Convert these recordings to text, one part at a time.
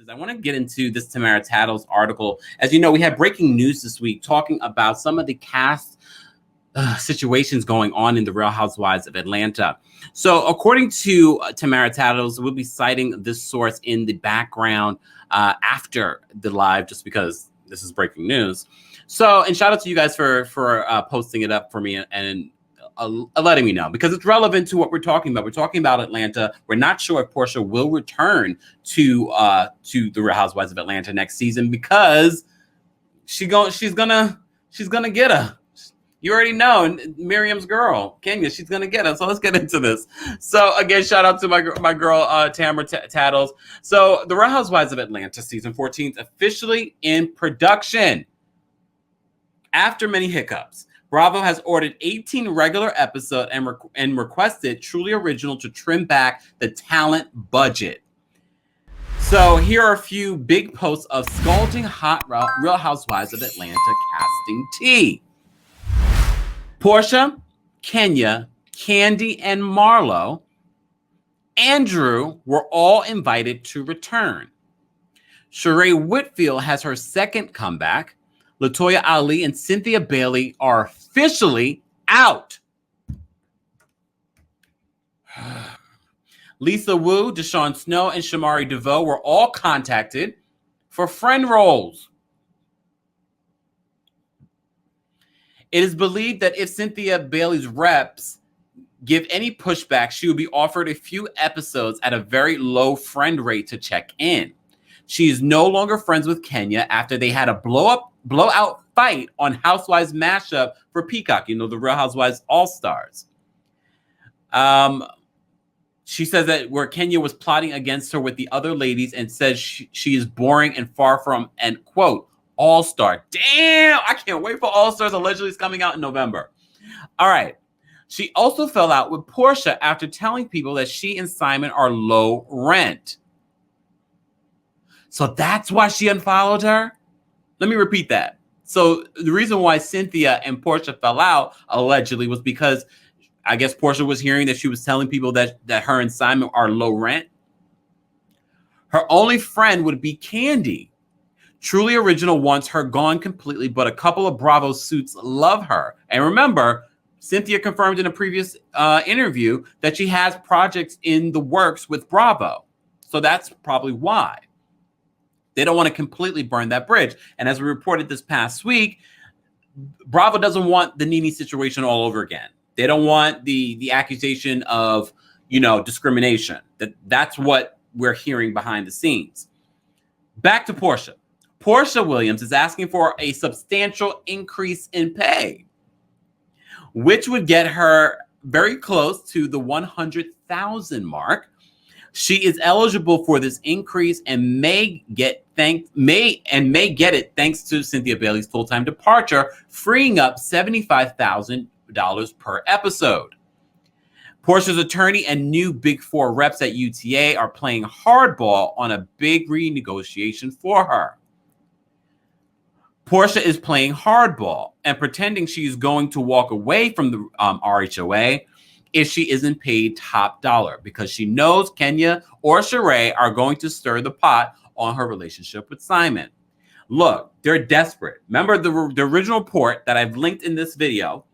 I want to get into this Tamara Tattles article. As you know, we had breaking news this week talking about some of the cast situations going on in the Real Housewives of Atlanta. So according to Tamara Tattles, we'll be citing this source in the background after the live, just because this is breaking news. So, and shout out to you guys for posting it up for me and letting me know, because it's relevant to what we're talking about. We're talking about Atlanta. We're not sure if Porsha will return to the Real Housewives of Atlanta next season, because she's gonna get her. You already know, Miriam's girl, Kenya, she's gonna get her. So let's get into this. So again, shout out to my girl Tamara Tattles. So the Real Housewives of Atlanta season 14 is officially in production after many hiccups. Bravo has ordered 18 regular episodes and requested Truly Original to trim back the talent budget. So here are a few big posts of scalding hot Real Housewives of Atlanta casting tea. Porsha, Kenya, Kandi, and Marlo, Andrew were all invited to return. Sheree Whitfield has her second comeback. Latoya Ali and Cynthia Bailey are officially out. Lisa Wu, Deshaun Snow, and Shamari DeVoe were all contacted for friend roles. It is believed that if Cynthia Bailey's reps give any pushback, she will be offered a few episodes at a very low friend rate to check in. She is no longer friends with Kenya after they had a blowout fight on Housewives mashup for Peacock, the Real Housewives All-Stars. She says that where Kenya was plotting against her with the other ladies and says she is boring and far from, and quote, All-Star. Damn, I can't wait for All-Stars. Allegedly it's coming out in November. All right. She also fell out with Porsha after telling people that she and Simon are low rent. So that's why she unfollowed her? Let me repeat that. So the reason why Cynthia and Porsha fell out, allegedly, was because I guess Porsha was hearing that she was telling people that her and Simon are low rent. Her only friend would be Kandi. Truly Original wants her gone completely, but a couple of Bravo suits love her. And remember, Cynthia confirmed in a previous interview that she has projects in the works with Bravo. So that's probably why. They don't want to completely burn that bridge. And as we reported this past week, Bravo doesn't want the Nene situation all over again. They don't want the accusation of, discrimination. That's what we're hearing behind the scenes. Back to Porsha. Porsha Williams is asking for a substantial increase in pay, which would get her very close to the 100,000 mark. She is eligible for this increase and may get it thanks to Cynthia Bailey's full-time departure, freeing up $75,000 per episode. Porsha's attorney and new Big Four reps at UTA are playing hardball on a big renegotiation for her. Porsha is playing hardball and pretending she's going to walk away from the RHOA if she isn't paid top dollar, because she knows Kenya or Sheree are going to stir the pot on her relationship with Simon. Look, they're desperate. Remember the original report that I've linked in this video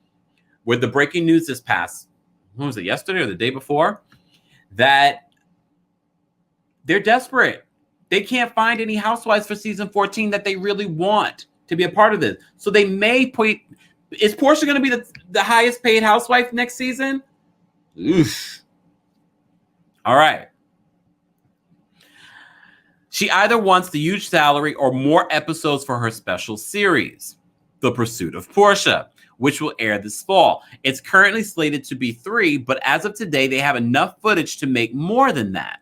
with the breaking news this past, when was it, yesterday or the day before? That they're desperate. They can't find any housewives for season 14 that they really want to be a part of this. So they may put, is Porsha going to be the highest paid housewife next season? Oof. All right. She either wants the huge salary or more episodes for her special series, The Pursuit of Porsha, which will air this fall. It's currently slated to be 3, but as of today, they have enough footage to make more than that.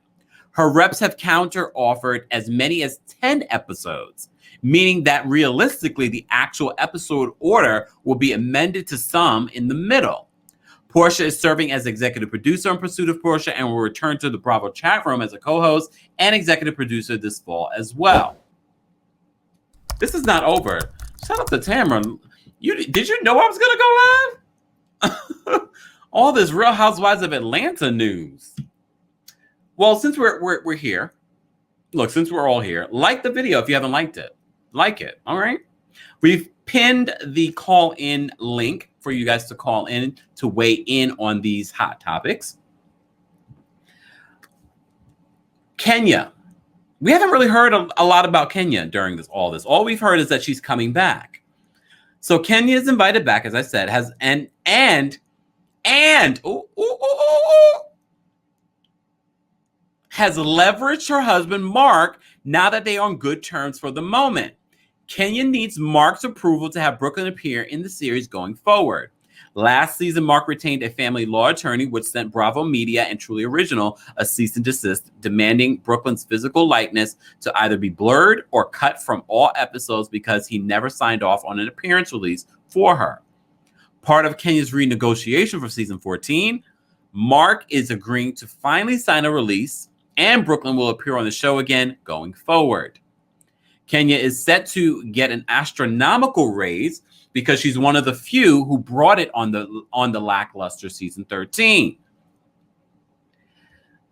Her reps have counter-offered as many as 10 episodes, meaning that realistically, the actual episode order will be amended to some in the middle. Porsha is serving as executive producer on Pursuit of Porsha and will return to the Bravo chat room as a co-host and executive producer this fall as well. This is not over. Shout out to Tamara. Did you know I was going to go live? All this Real Housewives of Atlanta news. Well, since we're here, look, since we're all here, like the video if you haven't liked it. Like it, all right? We've pinned the call-in link for you guys to call in to weigh in on these hot topics. Kenya. We haven't really heard a lot about Kenya during all this. All we've heard is that she's coming back. So Kenya is invited back, as I said, has leveraged her husband Mark now that they are on good terms for the moment. Kenya needs Mark's approval to have Brooklyn appear in the series going forward. Last season, Mark retained a family law attorney, which sent Bravo Media and Truly Original a cease and desist, demanding Brooklyn's physical likeness to either be blurred or cut from all episodes because he never signed off on an appearance release for her. Part of Kenya's renegotiation for season 14, Mark is agreeing to finally sign a release, and Brooklyn will appear on the show again going forward. Kenya is set to get an astronomical raise because she's one of the few who brought it on the lackluster season 13.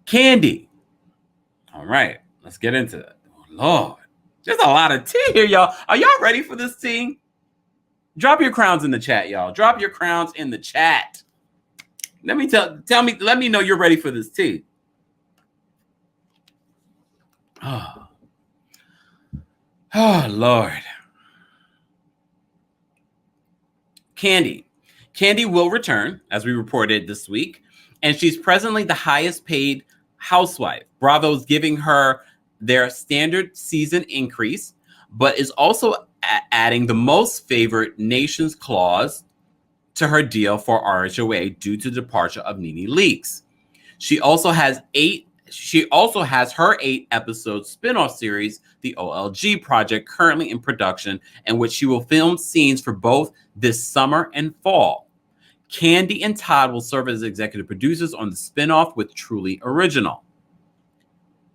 Candy. All right, let's get into it. Oh, Lord, there's a lot of tea here, y'all. Are y'all ready for this tea? Drop your crowns in the chat, y'all. Drop your crowns in the chat. Let me know you're ready for this tea. Oh, Lord. Candy will return, as we reported this week, and she's presently the highest paid housewife. Bravo's giving her their standard season increase, but is also adding the most favored nations clause to her deal for RHOA due to the departure of Nene Leakes. She also has her 8-episode spin-off series, the OLG Project, currently in production, in which she will film scenes for both this summer and fall. Candy and Todd will serve as executive producers on the spin-off with Truly Original.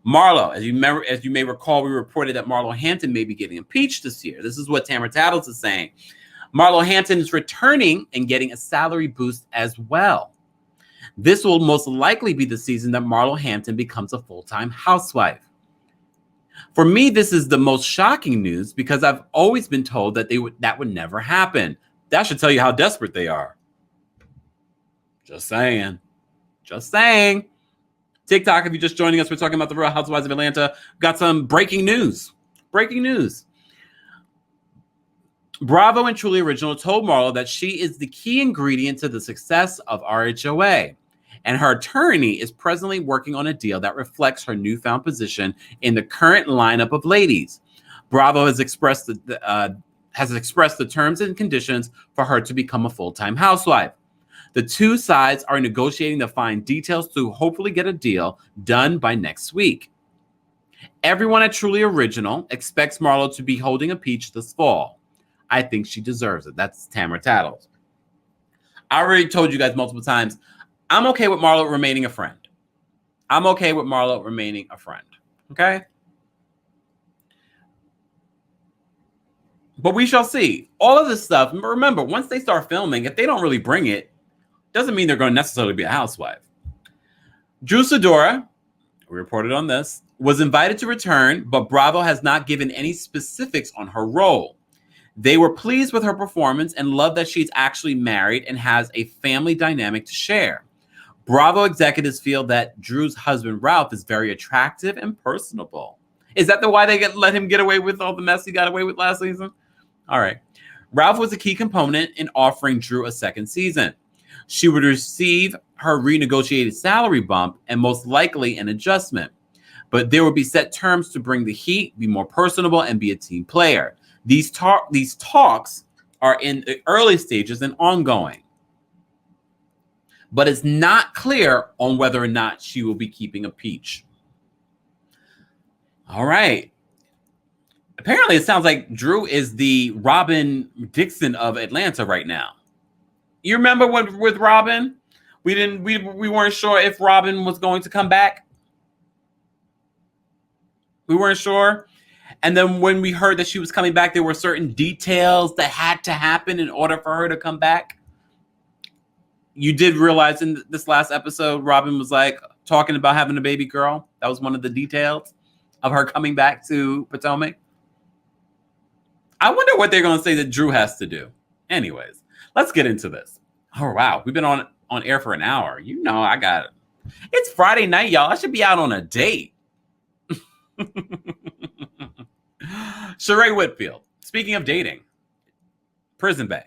Marlo, as you may recall, we reported that Marlo Hampton may be getting impeached this year. This is what Tamara Tattles is saying. Marlo Hampton is returning and getting a salary boost as well. This will most likely be the season that Marlo Hampton becomes a full-time housewife. For me, this is the most shocking news because I've always been told that that would never happen. That should tell you how desperate they are. Just saying. TikTok, if you're just joining us, we're talking about the Real Housewives of Atlanta. Got some breaking news. Bravo and Truly Original told Marlo that she is the key ingredient to the success of RHOA, and her attorney is presently working on a deal that reflects her newfound position in the current lineup of ladies. Bravo has expressed the terms and conditions for her to become a full-time housewife. The two sides are negotiating the fine details to hopefully get a deal done by next week. Everyone at Truly Original expects Marlo to be holding a peach this fall. I think she deserves it. That's Tamara Tattles. I already told you guys multiple times, I'm okay with Marlo remaining a friend. Okay? But we shall see. All of this stuff, remember, once they start filming, if they don't really bring it, doesn't mean they're going to necessarily be a housewife. Drew Sidora, we reported on this, was invited to return, but Bravo has not given any specifics on her role. They were pleased with her performance and love that she's actually married and has a family dynamic to share. Bravo executives feel that Drew's husband, Ralph, is very attractive and personable. Is that why they let him get away with all the mess he got away with last season? All right. Ralph was a key component in offering Drew a second season. She would receive her renegotiated salary bump and most likely an adjustment. But there would be set terms to bring the heat, be more personable, and be a team player. These talks are in the early stages and ongoing. But it's not clear on whether or not she will be keeping a peach. All right. Apparently, it sounds like Drew is the Robin Dixon of Atlanta right now. You remember with Robin? We weren't sure if Robin was going to come back. We weren't sure. And then when we heard that she was coming back, there were certain details that had to happen in order for her to come back. You did realize in this last episode, Robin was like talking about having a baby girl. That was one of the details. of her coming back to Potomac. I wonder what they're going to say that Drew has to do. Anyways, let's get into this. Oh, wow. We've been on air for an hour. You know, I got it. It's Friday night, y'all. I should be out on a date. Sheree Whitfield. Speaking of dating, Prison Bae.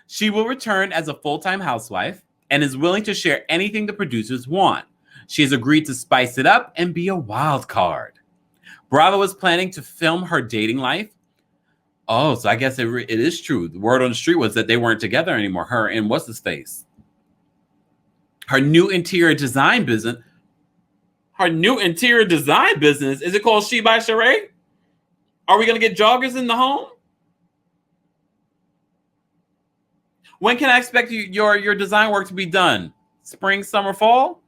She will return as a full-time housewife and is willing to share anything the producers want. She has agreed to spice it up and be a wild card. Bravo is planning to film her dating life. Oh, so I guess it is true. The word on the street was that they weren't together anymore. Her and what's his face? Her new interior design business. Her new interior design business. Is it called She by Sheree? Are we going to get joggers in the home? When can I expect your design work to be done? Spring, summer, fall?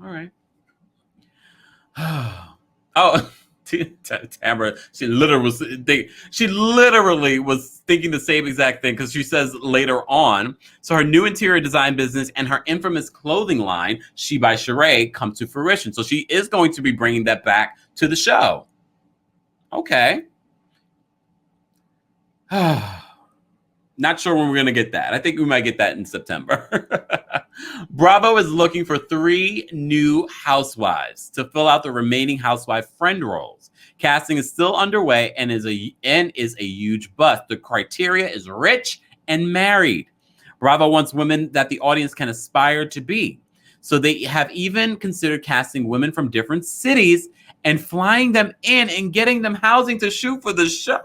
All right. Oh, Tamara, she literally was thinking the same exact thing because she says later on, so her new interior design business and her infamous clothing line, She by Sheree, come to fruition. So she is going to be bringing that back to the show. Okay. Not sure when we're going to get that. I think we might get that in September. Bravo is looking for 3 new housewives to fill out the remaining housewife friend roles. Casting is still underway and is a huge bust. The criteria is rich and married. Bravo wants women that the audience can aspire to be. So they have even considered casting women from different cities and flying them in and getting them housing to shoot for the show.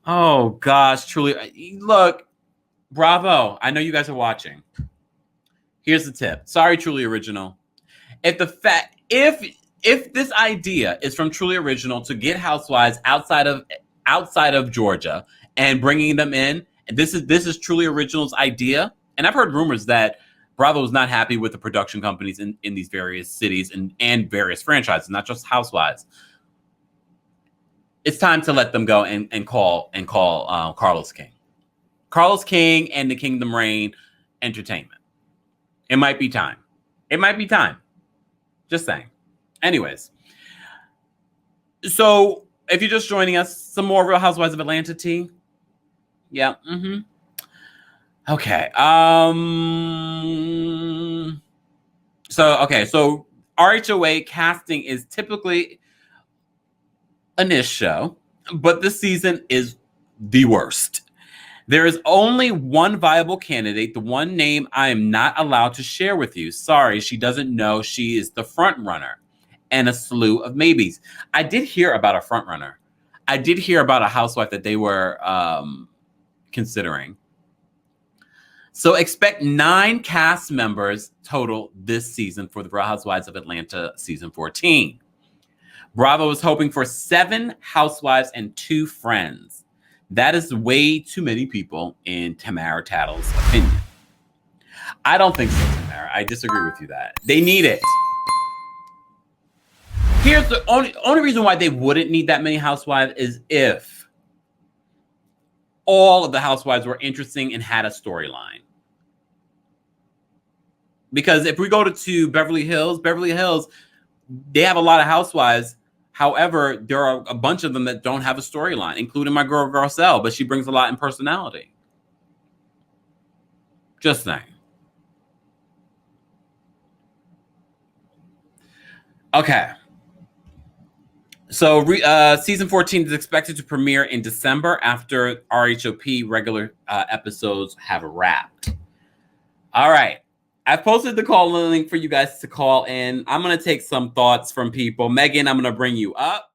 Oh gosh, truly. Look, Bravo, I know you guys are watching. Here's the tip. Sorry, Truly Original. If this idea is from Truly Original to get housewives outside of Georgia and bringing them in, and this is Truly Original's idea. And I've heard rumors that Bravo is not happy with the production companies in these various cities and various franchises, not just housewives. It's time to let them go and call Carlos King. Carlos King and the Kingdom Reign Entertainment. It might be time. Just saying. Anyways. So if you're just joining us, some more Real Housewives of Atlanta tea. Yeah. Mm-hmm. Okay. So RHOA casting is typically a niche show, but this season is the worst. There is only one viable candidate, the one name I am not allowed to share with you. Sorry, she doesn't know she is the front runner, and a slew of maybes. I did hear about a front runner. I did hear about a housewife that they were considering. So expect 9 cast members total this season for the Real Housewives of Atlanta season 14. Bravo is hoping for 7 housewives and 2 friends. That is way too many people in Tamara Tattle's opinion. I don't think so, Tamara. I disagree with you that. They need it. Here's the only reason why they wouldn't need that many housewives is if all of the housewives were interesting and had a storyline. Because if we go to Beverly Hills, they have a lot of housewives. However, there are a bunch of them that don't have a storyline, including my girl Garcelle, but she brings a lot in personality. Just saying. Okay. So season 14 is expected to premiere in December after RHOP regular episodes have wrapped. All right. I've posted the call link for you guys to call in. I'm going to take some thoughts from people. Megan, I'm going to bring you up.